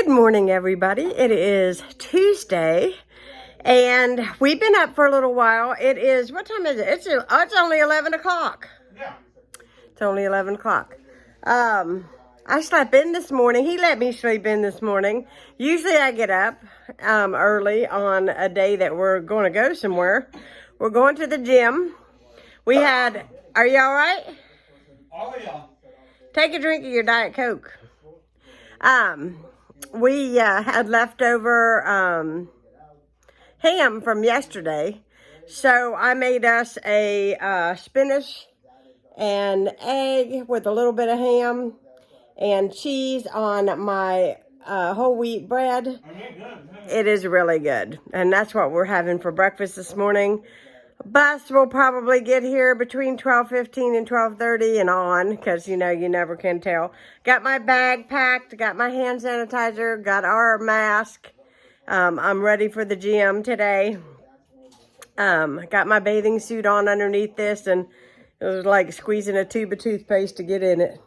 Good morning, everybody. It is Tuesday, and we've been up for a little while. It is, what time is it? It's only 11 o'clock. Yeah. It's only 11 o'clock. I slept in this morning. He let me sleep in this morning. Usually I get up early on a day that we're going to go somewhere. We're going to the gym. Are you all right? Oh, yeah. Take a drink of your Diet Coke. We had leftover ham from yesterday, so I made us a spinach and egg with a little bit of ham and cheese on my whole wheat bread. It is really good, and that's what we're having for breakfast this morning. Bus will probably get here between 12:15 and 12:30 and on, because, you know, you never can tell. Got my bag packed, got my hand sanitizer, got our mask. I'm ready for the gym today. Got my bathing suit on underneath this, and it was like squeezing a tube of toothpaste to get in it.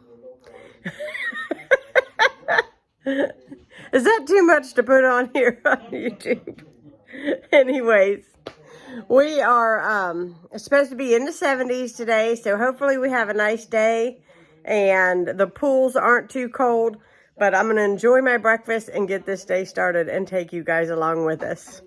Is that too much to put on here on YouTube? Anyways. We are supposed to be in the 70s today, so hopefully we have a nice day and the pools aren't too cold, but I'm going to enjoy my breakfast and get this day started and take you guys along with us.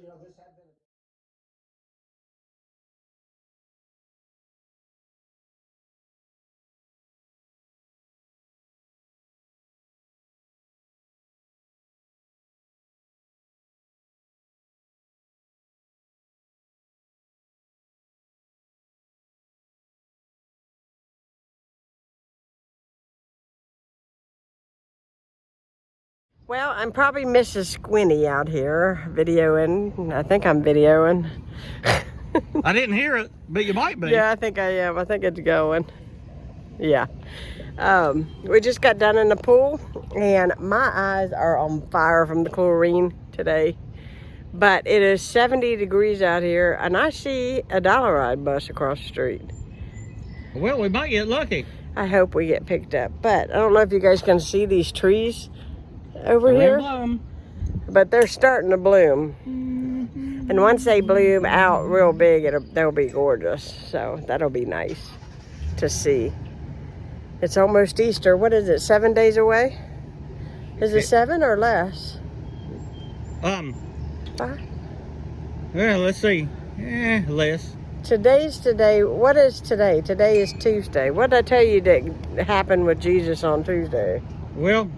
Well, I'm probably Mrs. Squinty out here videoing. I think I'm videoing. I didn't hear it, but you might be. Yeah, I think I am. I think it's going. Yeah. We just got done in the pool, and my eyes are on fire from the chlorine today. But it is 70 degrees out here, and I see a dollar ride bus across the street. Well, we might get lucky. I hope we get picked up. But I don't know if you guys can see these trees over here. But they're starting to bloom. And once they bloom out real big, they'll be gorgeous. So that'll be nice to see. It's almost Easter. What is it, 7 days away? Is it 7 or less? 5? Yeah, let's see. Less. Today's today. What is today? Today is Tuesday. What did I tell you that happened with Jesus on Tuesday? Well,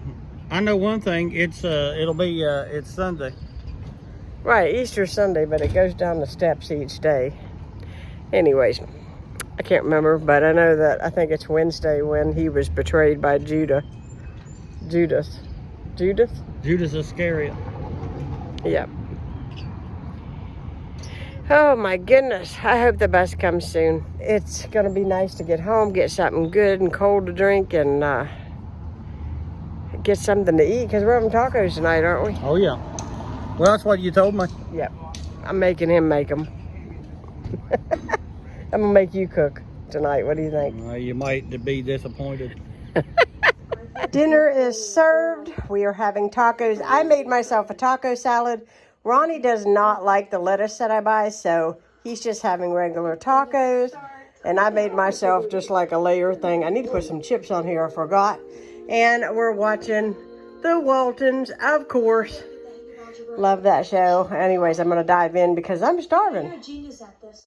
I know one thing. It's Sunday. Right, Easter Sunday, but it goes down the steps each day. Anyways, I can't remember, but I know that I think it's Wednesday when he was betrayed by Judas Iscariot. Yep. Oh my goodness, I hope the bus comes soon. It's gonna be nice to get home, get something good and cold to drink, and get something to eat, because we're having tacos tonight, aren't we? Oh yeah. Well, that's what you told me. Yep. I'm making him make them. I'm gonna make you cook tonight. What do you think? You might be disappointed. Dinner is served. We are having tacos. I made myself a taco salad. Ronnie does not like the lettuce that I buy, so he's just having regular tacos. And I made myself just like a layer thing. I need to put some chips on here. I forgot. And we're watching The Waltons, of course. Love that show. Anyways, I'm going to dive in because I'm starving.